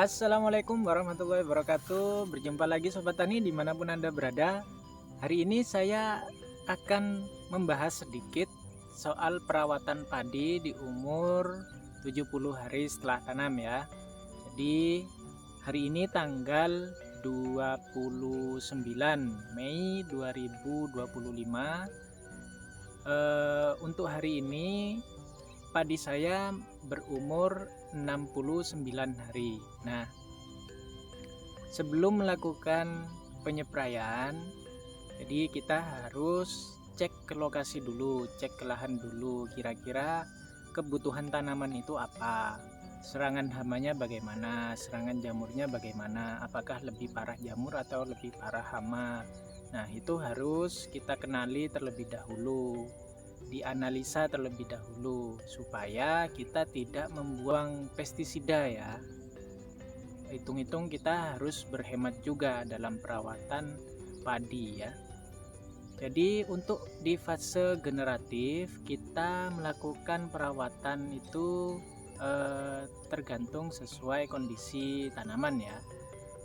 Assalamualaikum warahmatullahi wabarakatuh. Berjumpa lagi Sobat Tani dimanapun Anda berada. Hari ini saya akan membahas sedikit soal perawatan padi di umur 70 hari setelah tanam ya. Jadi hari ini tanggal 29 Mei 2025. Untuk hari ini padi saya berumur 69 hari. Nah, sebelum melakukan penyepraian, jadi kita harus cek ke lokasi dulu, cek ke lahan dulu, kira-kira kebutuhan tanaman itu apa, serangan hamanya bagaimana, serangan jamurnya bagaimana, apakah lebih parah jamur atau lebih parah hama. Nah, itu harus kita kenali terlebih dahulu, dianalisa terlebih dahulu supaya kita tidak membuang pestisida ya. Hitung-hitung kita harus berhemat juga dalam perawatan padi ya. Jadi untuk di fase generatif kita melakukan perawatan itu tergantung sesuai kondisi tanaman ya.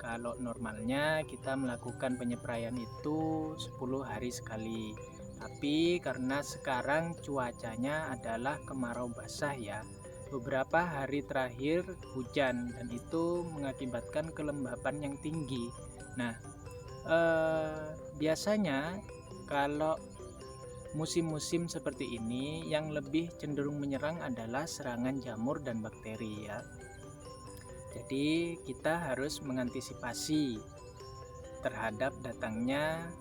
Kalau normalnya kita melakukan penyepraian itu 10 hari sekali. Tapi karena sekarang cuacanya adalah kemarau basah ya, beberapa hari terakhir hujan dan itu mengakibatkan kelembapan yang tinggi. Nah, biasanya kalau musim-musim seperti ini yang lebih cenderung menyerang adalah serangan jamur dan bakteri ya. Jadi kita harus mengantisipasi terhadap datangnya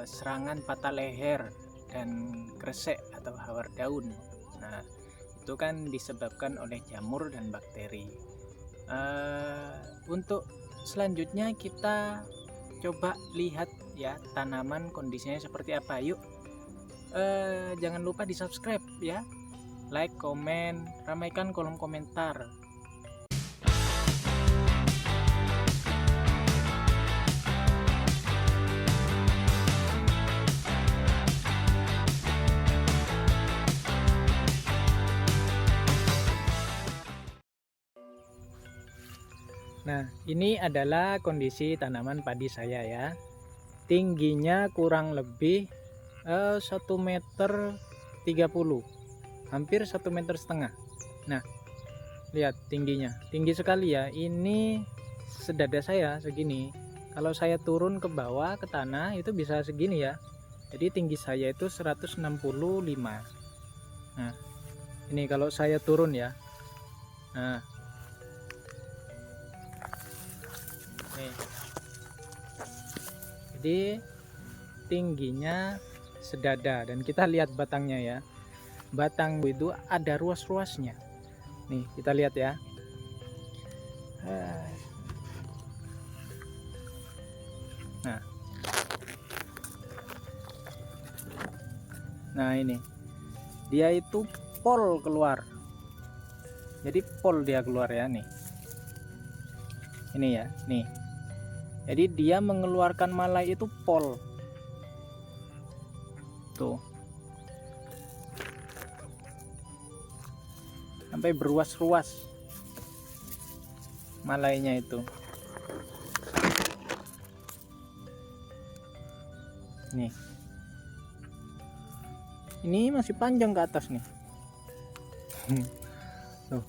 serangan patah leher dan kresek atau hawar daun. Nah, itu kan disebabkan oleh jamur dan bakteri. Untuk selanjutnya kita coba lihat ya tanaman kondisinya seperti apa. Yuk, jangan lupa di subscribe ya, like, komen, ramaikan kolom komentar. Nah, ini adalah kondisi tanaman padi saya ya. Tingginya kurang lebih 1,30 meter, hampir 1,5 meter. Nah, lihat tingginya, tinggi sekali ya. Ini sedada saya segini. Kalau saya turun ke bawah ke tanah itu bisa segini ya. Jadi tinggi saya itu 165. Nah, ini kalau saya turun ya. Nah, nih. Jadi tingginya sedada dan kita lihat batangnya ya. Batang itu ada ruas-ruasnya. Nih, kita lihat ya. Nah. Nah, ini. Dia itu pol keluar. Jadi pol dia keluar ya nih. Ini ya, nih. Jadi dia mengeluarkan malai itu pol. Tuh. Sampai beruas-ruas malainya itu. Nih. Ini masih panjang ke atas nih. Tuh.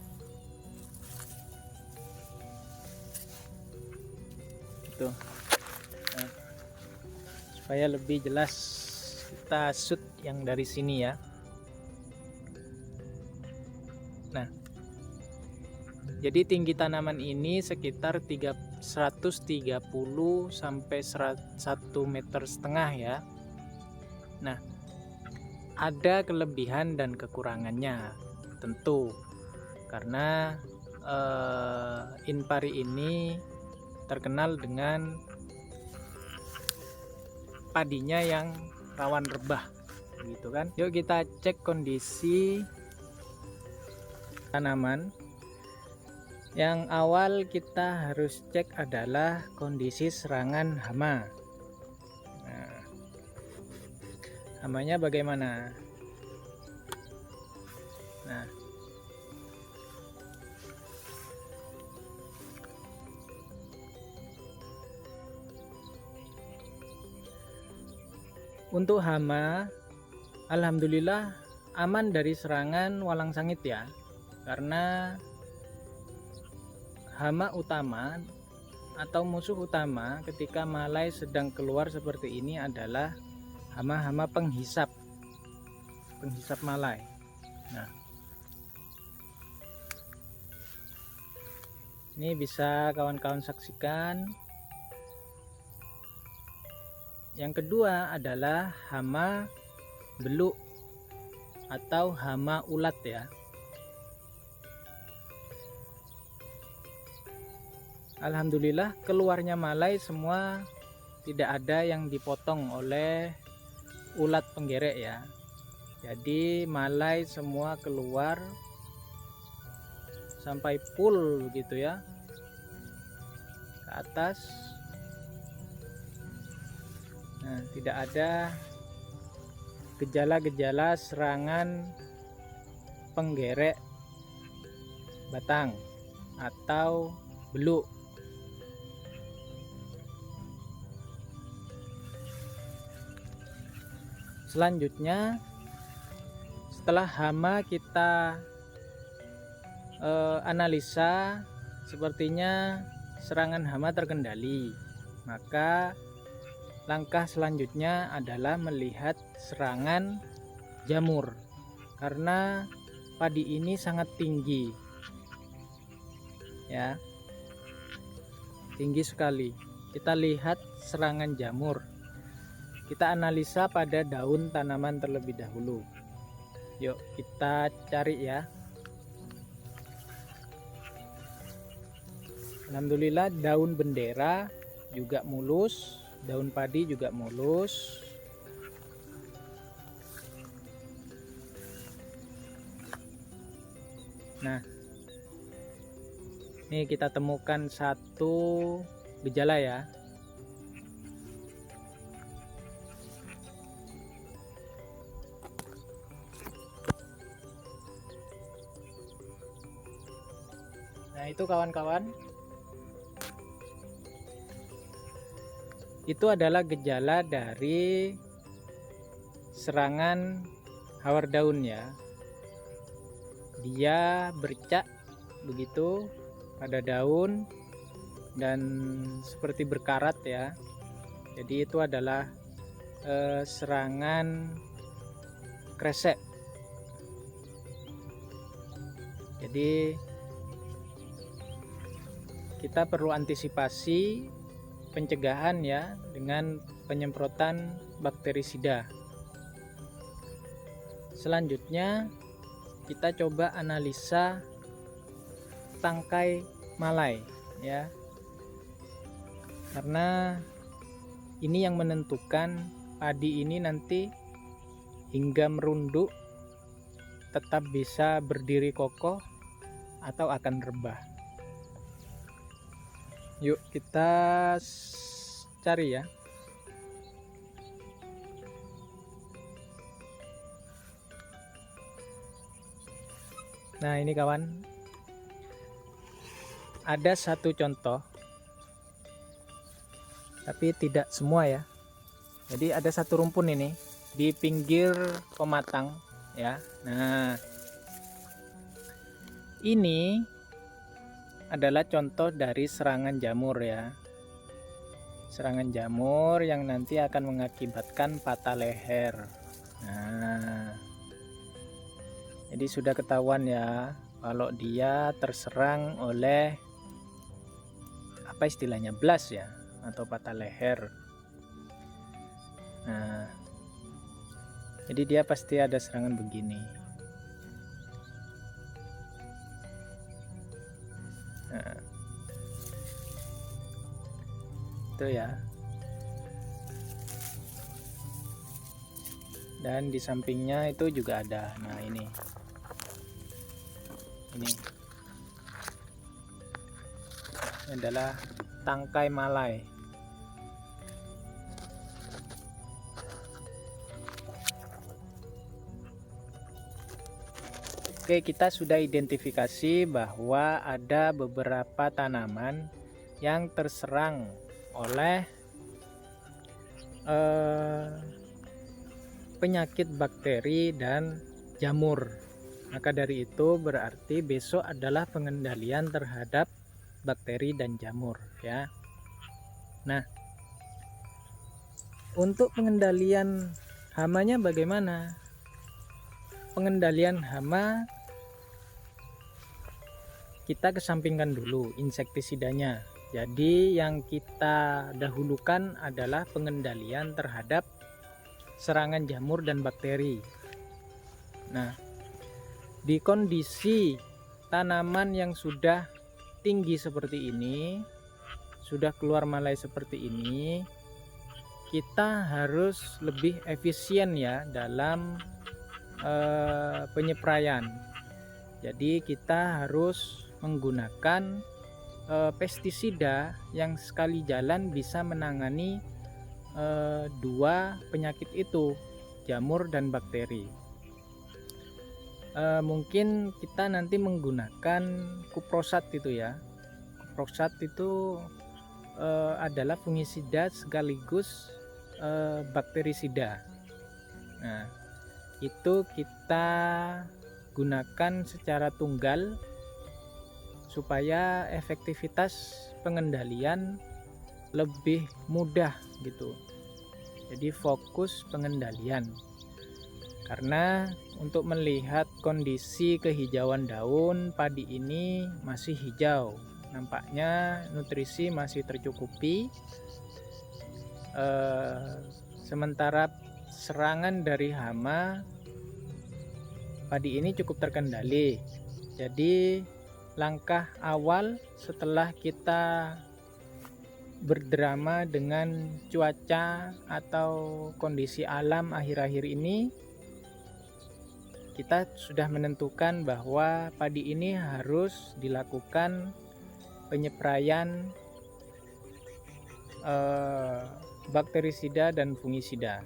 Tuh. Nah, supaya lebih jelas kita shoot yang dari sini ya. Nah, jadi tinggi tanaman ini sekitar 130 sampai 1,5 meter ya. Nah, ada kelebihan dan kekurangannya tentu, karena Inpari ini terkenal dengan padinya yang rawan rebah gitu kan. Yuk kita cek kondisi tanaman. Yang awal kita harus cek adalah kondisi serangan hama. Nah, hamanya bagaimana? Nah, Untuk hama, alhamdulillah aman dari serangan walang sangit ya, karena hama utama atau musuh utama ketika malai sedang keluar seperti ini adalah hama-hama penghisap malai. Nah, ini bisa kawan-kawan saksikan. Yang kedua adalah hama beluk atau hama ulat ya. Alhamdulillah keluarnya malai semua tidak ada yang dipotong oleh ulat penggerek ya. Jadi malai semua keluar sampai full gitu ya, ke atas. Nah, tidak ada gejala-gejala serangan penggerek batang atau beluk. Selanjutnya, setelah hama kita analisa, sepertinya serangan hama terkendali, maka langkah selanjutnya adalah melihat serangan jamur, karena padi ini sangat tinggi ya, tinggi sekali. Kita lihat serangan jamur, kita analisa pada daun tanaman terlebih dahulu. Yuk kita cari ya. Alhamdulillah daun bendera juga mulus, daun padi juga mulus. Nah, ini kita temukan satu gejala ya. Nah, itu kawan-kawan, itu adalah gejala dari serangan hawar daun ya. Dia bercak begitu pada daun dan seperti berkarat ya. Jadi itu adalah serangan kresek. Jadi kita perlu antisipasi pencegahan ya dengan penyemprotan bakterisida. Selanjutnya kita coba analisa tangkai malai ya, karena ini yang menentukan padi ini nanti hingga merunduk tetap bisa berdiri kokoh atau akan rebah. Yuk kita cari ya. Nah, ini kawan, ada satu contoh, tapi tidak semua ya. Jadi ada satu rumpun ini di pinggir pematang ya. Nah, ini adalah contoh dari serangan jamur ya. Serangan jamur yang nanti akan mengakibatkan patah leher. Nah, jadi sudah ketahuan ya kalau dia terserang oleh apa istilahnya, blast ya, atau patah leher. Nah, jadi dia pasti ada serangan begini. Nah, itu ya. Dan di sampingnya itu juga ada. Nah, ini adalah tangkai malai. Oke, kita sudah identifikasi bahwa ada beberapa tanaman yang terserang oleh penyakit bakteri dan jamur. Maka dari itu berarti besok adalah pengendalian terhadap bakteri dan jamur ya. Nah, untuk pengendalian hamanya bagaimana? Pengendalian hama kita kesampingkan dulu insektisidanya. Jadi yang kita dahulukan adalah pengendalian terhadap serangan jamur dan bakteri. Nah, di kondisi tanaman yang sudah tinggi seperti ini, sudah keluar malai seperti ini, kita harus lebih efisien ya dalam penyepraian. Jadi kita harus menggunakan pestisida yang sekali jalan bisa menangani dua penyakit itu, jamur dan bakteri. Mungkin kita nanti menggunakan kuprosat itu ya. Kuprosat itu adalah fungisida sekaligus bakterisida. Nah, itu kita gunakan secara tunggal supaya efektivitas pengendalian lebih mudah gitu. Jadi fokus pengendalian. Karena untuk melihat kondisi kehijauan daun padi ini masih hijau, nampaknya nutrisi masih tercukupi, sementara serangan dari hama padi ini cukup terkendali. Jadi langkah awal setelah kita berdrama dengan cuaca atau kondisi alam akhir-akhir ini, kita sudah menentukan bahwa padi ini harus dilakukan penyepraian bakterisida dan fungisida.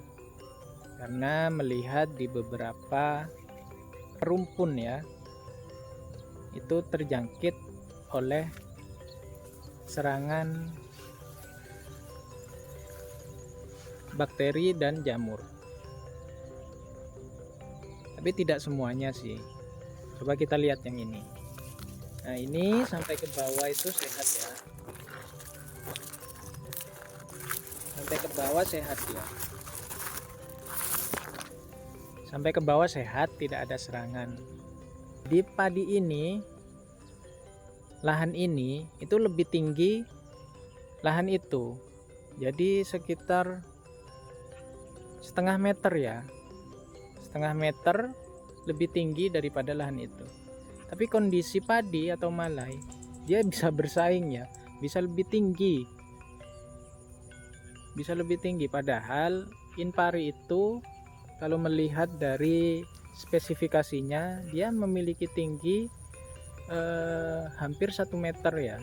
Karena melihat di beberapa rumpun ya, itu terjangkit oleh serangan bakteri dan jamur. Tapi tidak semuanya sih. Coba kita lihat yang ini. Nah, ini sampai ke bawah itu sehat ya. Sampai ke bawah sehat ya. Sampai ke bawah sehat, tidak ada serangan. Di padi ini, lahan ini itu lebih tinggi lahan itu. Jadi sekitar setengah meter ya. Setengah meter lebih tinggi daripada lahan itu. Tapi kondisi padi atau malai, dia bisa bersaing ya, bisa lebih tinggi. Bisa lebih tinggi, padahal Inpari itu kalau melihat dari spesifikasinya, dia memiliki tinggi hampir 1 meter ya.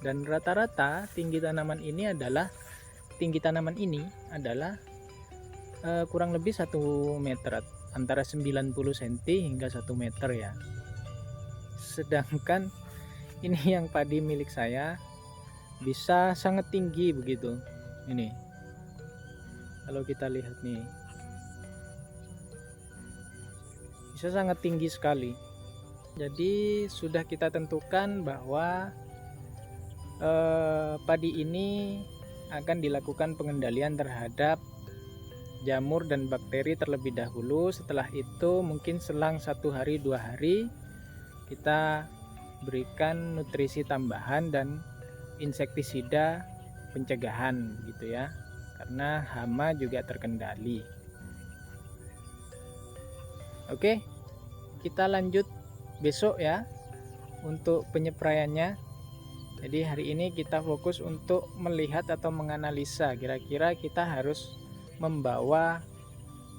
Dan rata-rata tinggi tanaman ini adalah kurang lebih 1 meter, antara 90 cm hingga 1 meter ya. Sedangkan ini yang padi milik saya bisa sangat tinggi begitu. Ini kalau kita lihat nih, bisa sangat tinggi sekali. Jadi sudah kita tentukan bahwa padi ini akan dilakukan pengendalian terhadap jamur dan bakteri terlebih dahulu. Setelah itu mungkin selang 1 hari 2 hari kita berikan nutrisi tambahan dan insektisida pencegahan gitu ya, karena hama juga terkendali. Oke, kita lanjut besok ya untuk penyepraiannya. Jadi hari ini kita fokus untuk melihat atau menganalisa kira-kira kita harus membawa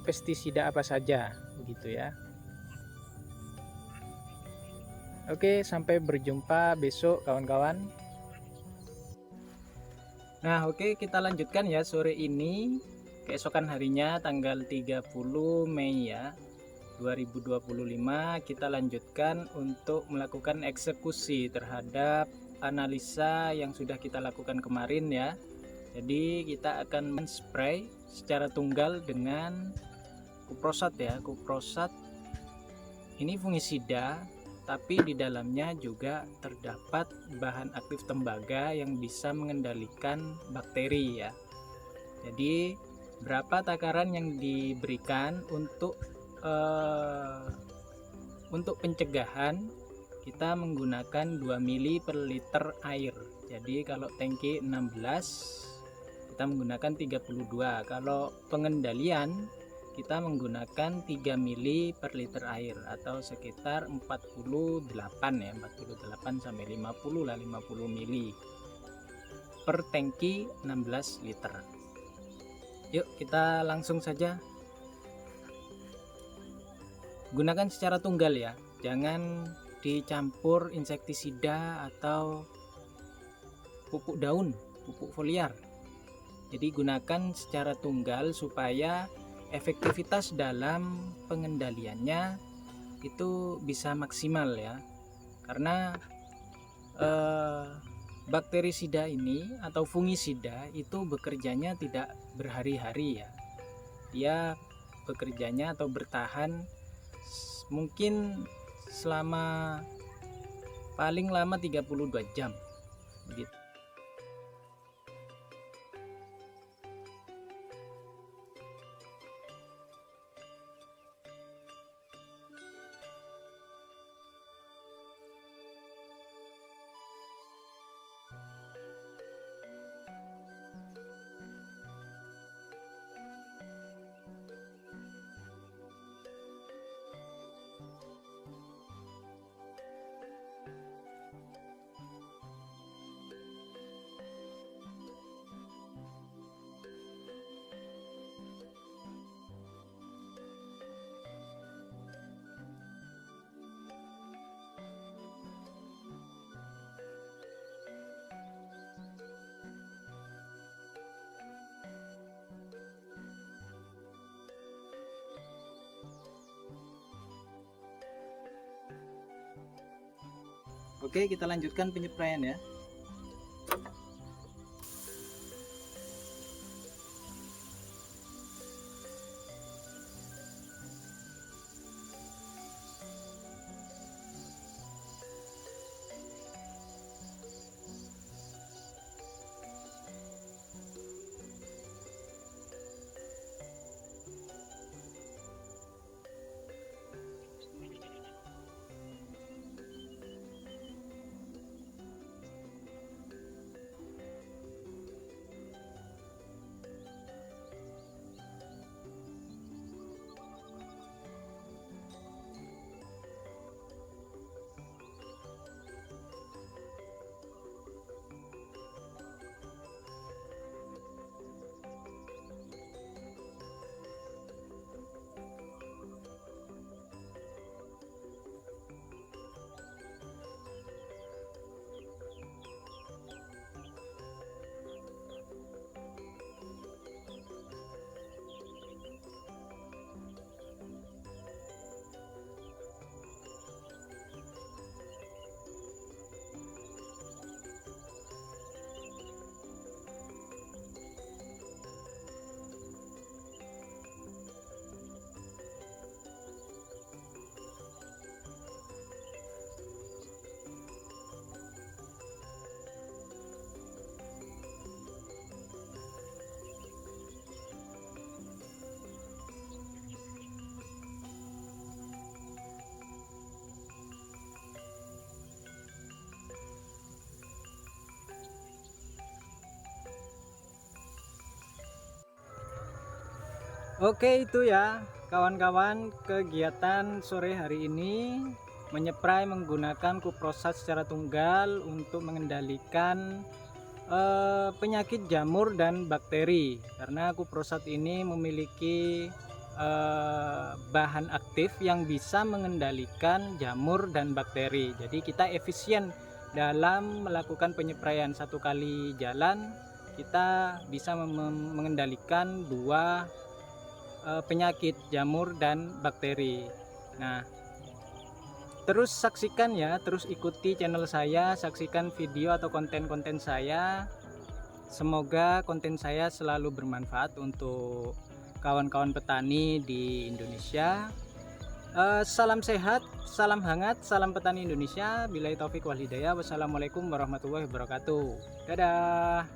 pestisida apa saja begitu ya. Oke, sampai berjumpa besok kawan-kawan. Nah, oke, kita lanjutkan ya sore ini, keesokan harinya tanggal 30 Mei ya 2025, kita lanjutkan untuk melakukan eksekusi terhadap analisa yang sudah kita lakukan kemarin ya. Jadi kita akan men-spray secara tunggal dengan kuprosat ya. Kuprosat ini fungisida, tapi di dalamnya juga terdapat bahan aktif tembaga yang bisa mengendalikan bakteri ya. Jadi berapa takaran yang diberikan untuk pencegahan, kita menggunakan 2 mili per liter air. Jadi kalau tangki 16 kita menggunakan 32. Kalau pengendalian kita menggunakan 3 mili per liter air atau sekitar 48 ya, 48 sampai 50 lah, 50 mili per tangki 16 liter. Yuk kita langsung saja. Gunakan secara tunggal ya, jangan dicampur insektisida atau pupuk daun, pupuk foliar. Jadi gunakan secara tunggal supaya efektivitas dalam pengendaliannya itu bisa maksimal ya. Karena bakterisida ini atau fungisida itu bekerjanya tidak berhari-hari ya. Dia bekerjanya atau bertahan mungkin selama paling lama 32 jam begitu. Oke, kita lanjutkan penyepraian ya. Oke, itu ya kawan-kawan kegiatan sore hari ini, menyeprai menggunakan kuprosat secara tunggal untuk mengendalikan penyakit jamur dan bakteri. Karena kuprosat ini memiliki bahan aktif yang bisa mengendalikan jamur dan bakteri. Jadi kita efisien dalam melakukan penyepraian. Satu kali jalan kita bisa mengendalikan dua penyakit jamur dan bakteri. Nah, terus saksikan ya, terus ikuti channel saya, saksikan video atau konten-konten saya Semoga konten saya selalu bermanfaat untuk kawan-kawan petani di Indonesia. Salam sehat, salam hangat, salam petani Indonesia. Billahi taufik wal hidayah. Wassalamualaikum warahmatullahi wabarakatuh. Dadah.